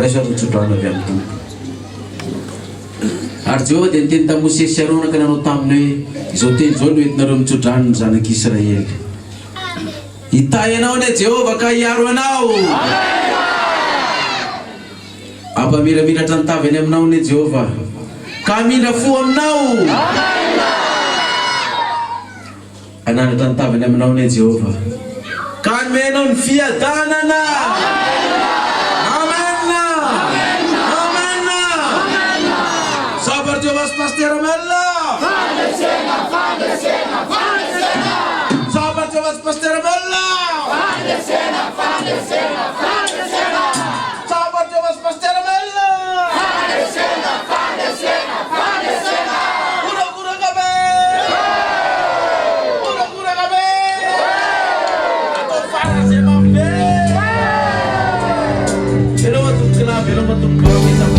Pressure cutrana biantu. Arjo den tinta musi sharuna kana utam ne zotin zolwit narum cutran sana Israel. Itayana ne Jehova kayarwanau. Apa mira tanta venem nau ne Jehova. Kami na fuam nau. Anak tanta venem nau ne Jehova. Kami non fia danana. Pasti Ramello. Sahabat Jawas pasti Ramello. Sahabat Jawas pasti Ramello. Gura-gura kabe. Gura-gura kabe. Atau Farah Zemambe. Belum betul kenapa belum betul kalau kita